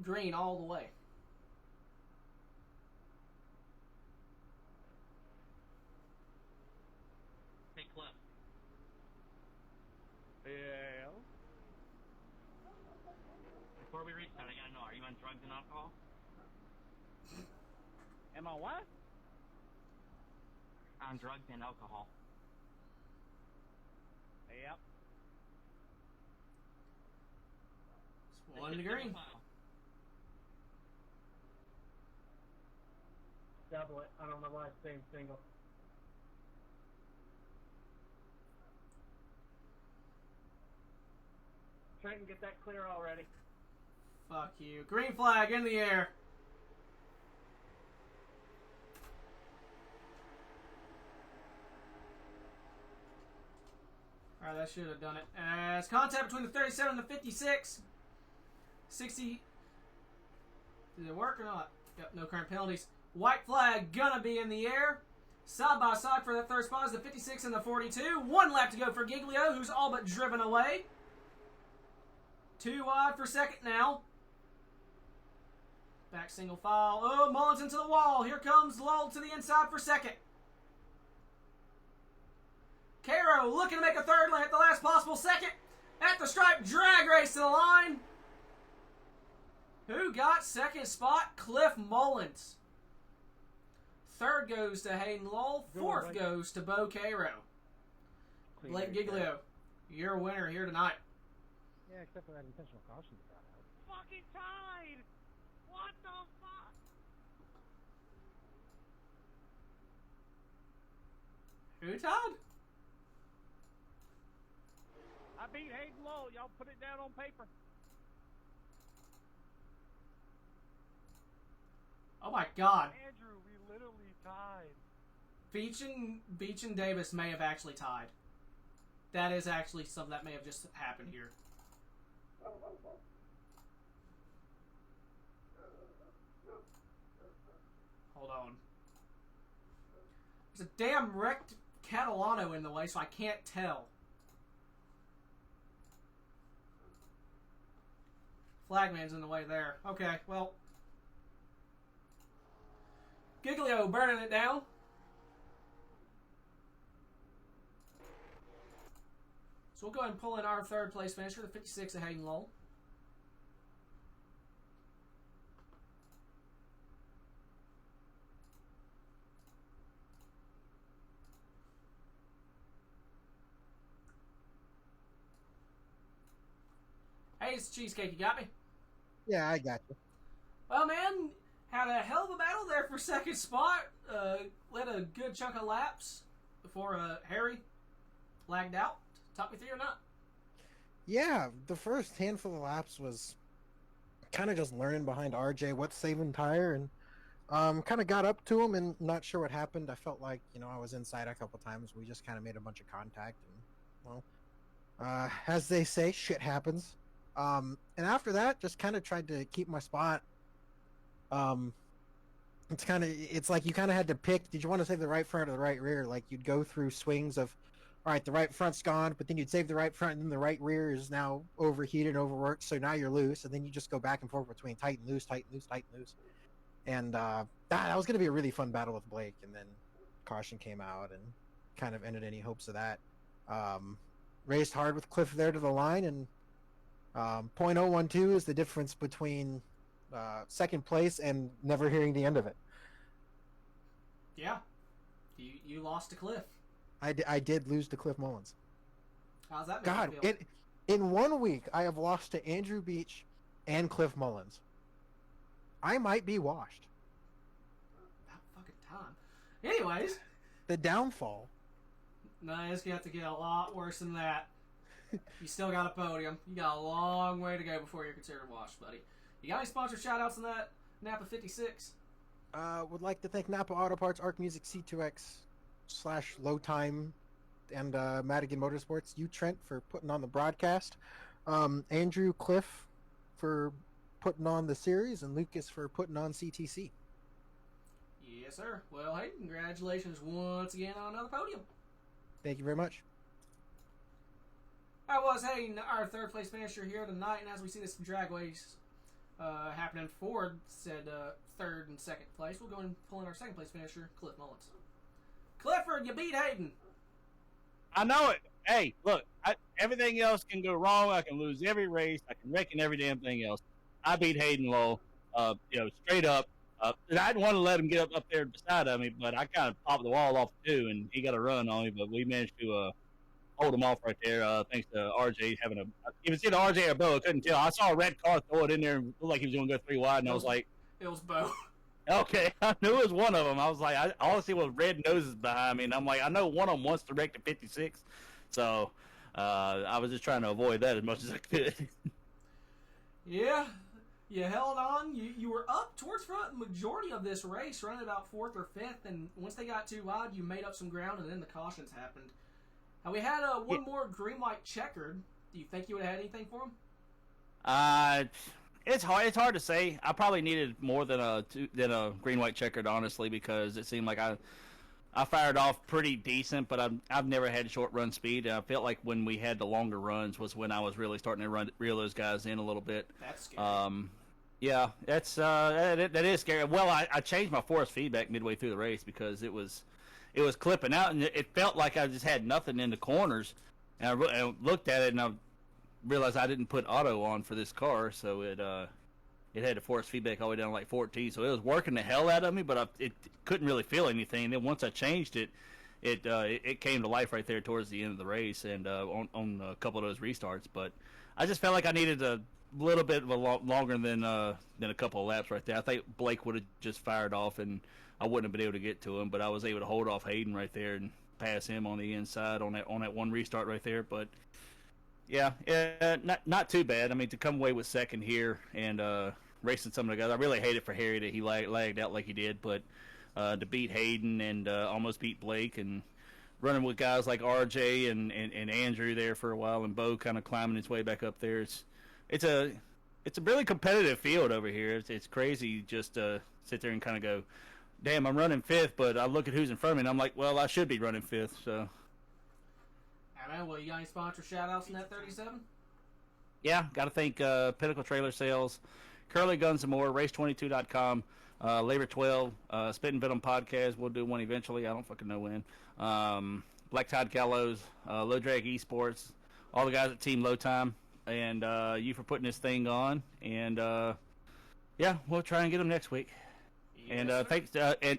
green all the way. Hey, Cliff. Yeah. Before we restart, I gotta know, are you on drugs and alcohol? Am I what? On drugs and alcohol. Yep. It's 1 to green. Double it. I don't know why it's saying single. Trenton, get that clear already. Fuck you. Green flag in the air. Alright, that should have done it. As contact between the 37 and the 56. 60. Did it work or not? Yep, no current penalties. White flag gonna be in the air. Side by side for that third spot is the 56 and the 42. 1 lap to go for Giglio, who's all but driven away. 2 wide for second now. Back single file. Oh, Mullins into the wall. Here comes Lull to the inside for second. Caro looking to make a third lap, the last possible second. At the stripe, drag race to the line. Who got second spot? Cliff Mullins. Third goes to Hayden Lull. Fourth goes to Bo Caro. Blake Giglio, your winner here tonight. Yeah, except for that intentional caution. Fucking tied! What the fuck? Who tied? I beat Hayden Lowe. Y'all put it down on paper. Oh my God. Andrew, we literally tied. Beach and Davis may have actually tied. That is actually something that may have just happened here. Hold on. There's a damn wrecked Catalano in the way, so I can't tell. Flagman's in the way there. Okay, well. Giglio burning it down. So we'll go ahead and pull in our third place finisher, the 56 of Hayden Lull. Hey, it's Cheesecake. You got me? Yeah, I got you. Well, man, had a hell of a battle there for second spot. Led a good chunk of laps before Harry lagged out. Talk me through or not? Yeah, the first handful of laps was kind of just learning behind RJ what's saving tire, and kind of got up to him and not sure what happened. I felt like, I was inside a couple times. We just kind of made a bunch of contact, and as they say, shit happens. And after that, just kind of tried to keep my spot. It's like you kind of had to pick, did you want to save the right front or the right rear? Like, you'd go through swings of, all right, the right front's gone, but then you'd save the right front, and then the right rear is now overheated, overworked, so now you're loose, and then you just go back and forth between tight and loose, tight and loose, tight and loose. And that was going to be a really fun battle with Blake, and then caution came out and kind of ended any hopes of that. Raced hard with Cliff there to the line, and .012 is the difference between second place and never hearing the end of it. Yeah. You lost to Cliff. I did lose to Cliff Mullins. How's that make God, you feel? in 1 week, I have lost to Andrew Beach and Cliff Mullins. I might be washed. About fucking time. Anyways. The downfall. No, it's going to have to get a lot worse than that. You still got a podium. You got a long way to go before you're considered washed, buddy. You got any sponsor shout-outs on that Napa 56? Would like to thank Napa Auto Parts, Arc Music, C2X/Low Time, and Madigan Motorsports. You, Trent, for putting on the broadcast. Andrew, Cliff for putting on the series, and Lucas for putting on CTC. Yes, sir. Well, hey, congratulations once again on another podium. Thank you very much. I was Hayden, our third place finisher here tonight, and as we see this dragways happening for said third and second place, we'll go and pull in our second place finisher, Cliff Mullins. Clifford, you beat Hayden. I know it. Hey, look, everything else can go wrong. I can lose every race. I can wreck in every damn thing else. I beat Hayden Lowe, straight up. I didn't want to let him get up there beside of me, but I kind of popped the wall off too, and he got a run on me. But we managed to hold him off right there, thanks to RJ having a. It was either RJ or Bo. I couldn't tell. I saw a red car throw it in there and looked like he was going to go 3 wide, and I was like, it was Bo. Okay, I knew it was one of them. I was like, all I see was red noses behind me, and I'm like, I know one of them wants to wreck the 56, so I was just trying to avoid that as much as I could. Yeah, you held on. You were up towards front the majority of this race, running about 4th or 5th, and once they got too wide, you made up some ground, and then the cautions happened. Now, we had one more green light checkered. Do you think you would have had anything for him? It's hard to say. I probably needed more than a green white checkered, honestly, because it seemed like I fired off pretty decent, but I've never had short run speed. And I felt like when we had the longer runs was when I was really starting to reel those guys in a little bit. That's scary. Yeah, that is scary. Well, I changed my force feedback midway through the race because it was clipping out, and it felt like I just had nothing in the corners. And I looked at it, and I realized I didn't put auto on for this car, so it had the force feedback all the way down to like 14. So it was working the hell out of me, but it couldn't really feel anything. And then once I changed it, it came to life right there towards the end of the race and on a couple of those restarts. But I just felt like I needed a little bit of a longer than a couple of laps right there. I think Blake would have just fired off, and I wouldn't have been able to get to him. But I was able to hold off Hayden right there and pass him on the inside on that one restart right there. But yeah, not too bad. I mean, to come away with second here and racing some of the guys, I really hate it for Harry that he lagged out like he did, but to beat Hayden and almost beat Blake and running with guys like RJ and Andrew there for a while, and Bo kind of climbing his way back up there. It's a really competitive field over here. It's crazy just to sit there and kind of go, damn, I'm running 5th, but I look at who's in front of me and I'm like, well, I should be running 5th. So. Man, well, you got any sponsor shout-outs in that 37? Yeah, got to thank Pinnacle Trailer Sales, Curly Guns and More, Race22.com, Labor 12, Spit and Venom Podcast. We'll do one eventually. I don't fucking know when. Black Tide Gallows, Low Drag Esports, all the guys at Team Low Time, and you for putting this thing on. And yeah, we'll try and get them next week. Yes,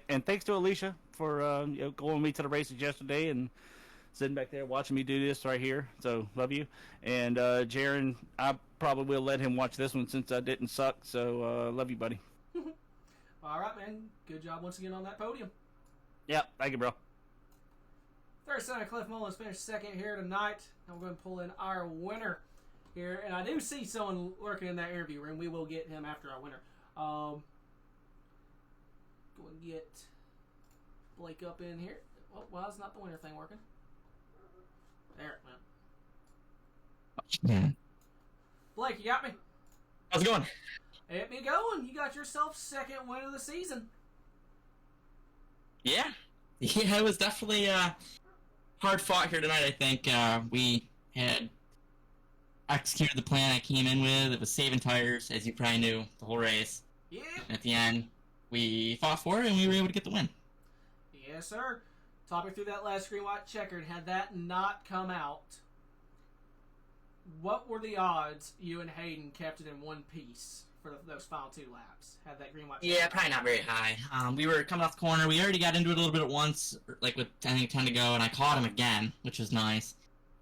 and thanks to Alicia for going with me to the races yesterday and sitting back there watching me do this right here. So love you. And Jaron, I probably will let him watch this one since I didn't suck. So love you, buddy. All right, man. Good job once again on that podium. Yeah, thank you, bro. Third son of Cliff Mullins finished second here tonight. Now we're going to pull in our winner. here, and I do see someone lurking in that interview room. We will get him after our winner. Go and get Blake up in here. Oh, why is not the winner thing working? There it went. Yeah. Blake, you got me? How's it going? Get me going. You got yourself second win of the season. Yeah. Yeah, it was definitely hard fought here tonight, I think. We had executed the plan I came in with. It was saving tires, as you probably knew, the whole race. Yeah. And at the end, we fought for it, and we were able to get the win. Yes, sir. Talking through that last green, white, checkered, had that not come out, what were the odds you and Hayden kept it in one piece for those final 2 laps? Had that green, white, checkered? Yeah, probably not very high. We were coming off the corner. We already got into it a little bit at once, like with, I think, 10 to go, and I caught him again, which was nice.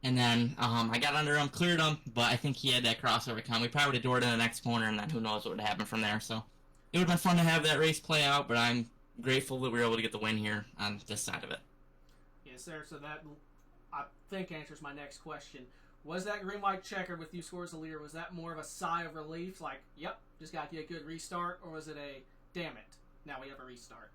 And then I got under him, cleared him, but I think he had that crossover come. We probably would have doored in the next corner, and then who knows what would have happened from there. So it would have been fun to have that race play out, but I'm grateful that we were able to get the win here on this side of it. Yes, sir. So that, I think, answers my next question. Was that green, white, checkered with you score as the leader, was that more of a sigh of relief, like, yep, just got to get a good restart, or was it a, damn it, now we have a restart?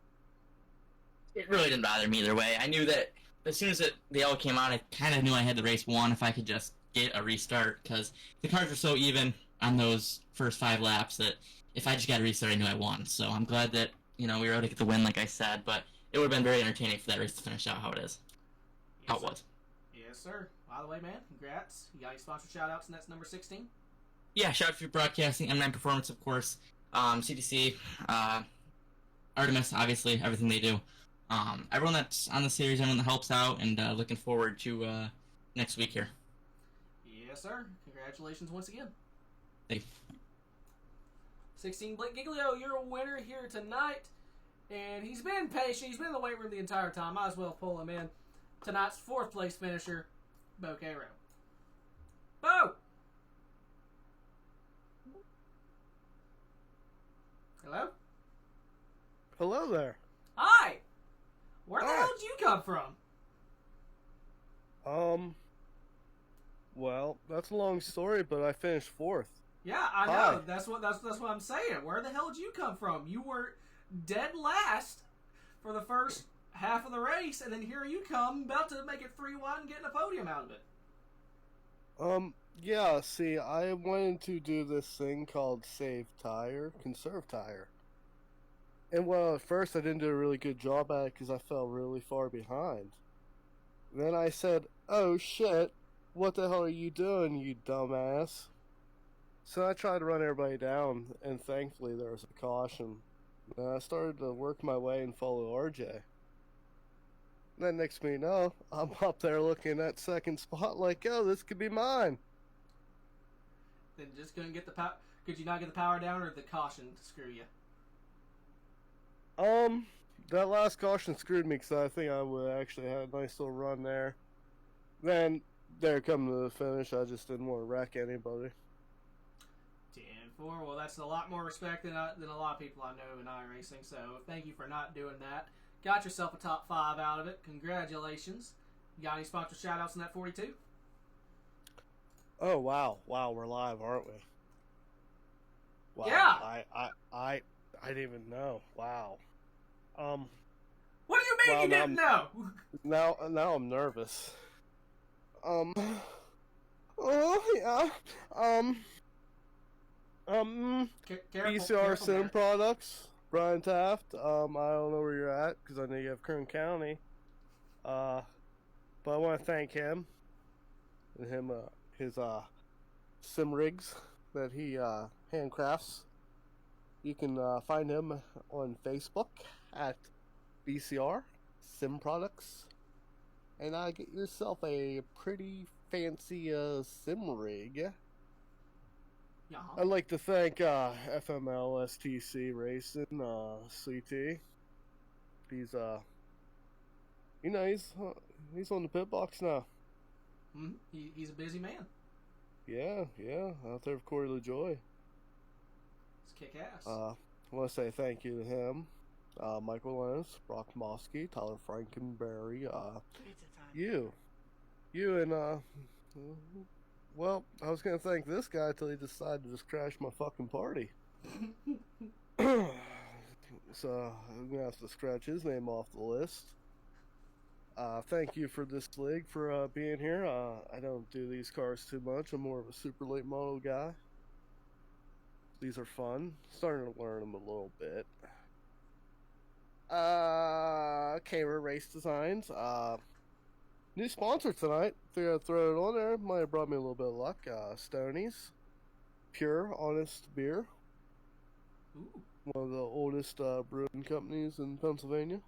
It really didn't bother me either way. I knew that as soon as the yellow came out, I kind of knew I had the race won if I could just get a restart, because the cars were so even on those first 5 laps that if I just got a restart, I knew I won. So I'm glad that, we were able to get the win, like I said, but it would have been very entertaining for that race to finish out how it is. Yes, how it sir. was. Yes, sir. By the way, man, congrats. You got any sponsor shout-outs, and that's number 16? Yeah, shout out for broadcasting, M9 Performance, of course, CTC, Artemis, obviously, everything they do. Everyone that's on the series, everyone that helps out, and looking forward to next week here. Yes, sir. Congratulations once again. Thank you. 16, Blake Giglio, you're a winner here tonight. And he's been patient. He's been in the weight room the entire time. Might as well pull him in. Tonight's 4th place finisher, Bo Cairo. Bo! Hello? Hello there. Hi! Where the Hi. hell did you come from? Well, that's a long story, but I finished 4th. Yeah, I know. Hi. That's what I'm saying. Where the hell did you come from? You were dead last for the first half of the race, and then here you come, about to make it 3 wide and getting a podium out of it. Yeah, see, I wanted to do this thing called save tire, conserve tire. And well, at first I didn't do a really good job at it because I fell really far behind. Then I said, oh shit, what the hell are you doing, you dumbass? So I tried to run everybody down, and thankfully there was a caution. And I started to work my way and follow RJ. Then next thing you know, I'm up there looking at second spot like, oh, this could be mine. Then just couldn't get the power. Could you not get the power down, or the caution screw you? That last caution screwed me because I think I would actually had a nice little run there. Then, there coming to the finish, I just didn't want to wreck anybody. 10-4. Well, that's a lot more respect than a lot of people I know in iRacing, so thank you for not doing that. Got yourself a top 5 out of it. Congratulations. You got any sponsor shout-outs in that 42? Oh, wow. Wow, we're live, aren't we? Wow. Yeah. I didn't even know. Wow. What do you mean you didn't know? Now I'm nervous. Oh, yeah. BCR Sim Products, Brian Taft. I don't know where you're at because I know you have Kern County. But I want to thank him and his sim rigs that he handcrafts. You can find him on Facebook at BCR Sim Products, and get yourself a pretty fancy sim rig. Yeah. I'd like to thank FML STC Racing, CT. He's he's on the pit box now. He's a busy man. Yeah, out there with Corey LaJoy. It's kick ass. I want to say thank you to him, Michael Lennis, Brock Mosky, Tyler Frankenberry, you and Well, I was gonna thank this guy till he decided to just crash my fucking party. So I'm gonna have to scratch his name off the list. Thank you for this league for being here. I don't do these cars too much. I'm more of a super late model guy. These are fun. Starting to learn them a little bit. Kern Race Designs. New sponsor tonight. Figured I'd throw it on there. Might have brought me a little bit of luck. Stonies. Pure, honest beer. Ooh. One of the oldest brewing companies in Pennsylvania.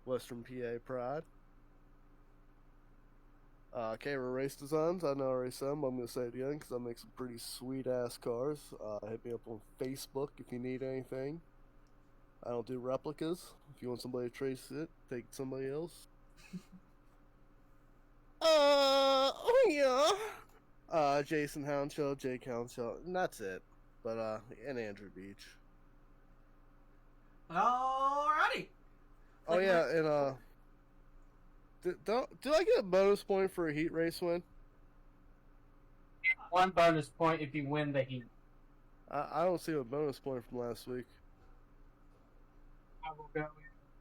Western PA pride. Kern Race Designs. I know I already said them, but I'm going to say it again because I make some pretty sweet ass cars. Hit me up on Facebook if you need anything. I don't do replicas. If you want somebody to trace it, take somebody else. Oh yeah. Jason Hounshaw, Jake Hounshaw, and that's it. But and Andrew Beach. Alrighty. Oh yeah, and do I get a bonus point for a heat race win? One bonus point if you win the heat. I don't see a bonus point from last week. I will go and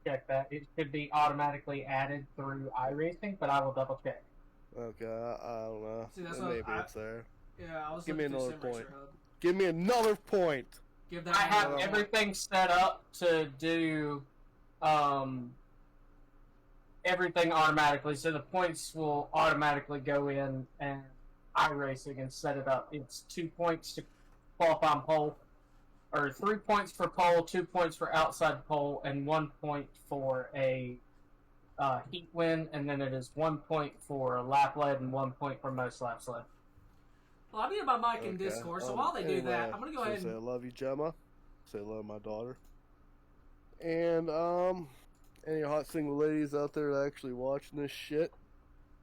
check that. It should be automatically added through iRacing, but I will double check. Okay, I don't know. See, that's Maybe it's there. Yeah, I was Give me looking through another Sim point. Racer Hub. Give me another point. Give that I have another everything set up to do everything automatically, so the points will automatically go in and iRacing and set it up. It's 2 points to qualify on pole, or 3 points for pole, 2 points for outside pole, and 1 point for a heat win, and then it is 1 point for a lap led and 1 point for most laps led. Well, I muted my mic in Discord, so while they do that, I'm going to go ahead and... Say I love you, Gemma. Say hello to my daughter. And, any hot single ladies out there that actually watching this shit,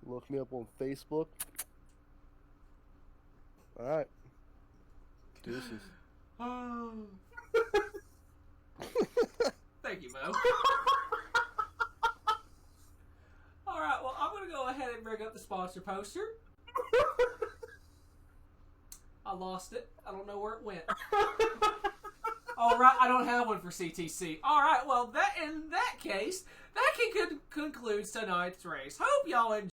look me up on Facebook. Alright. Deuces. Oh. Thank you, Mo. Alright, well, I'm going to go ahead and bring up the sponsor poster. I lost it. I don't know where it went. Alright, I don't have one for CTC. Alright, well, in that case, that concludes tonight's race. Hope y'all enjoyed.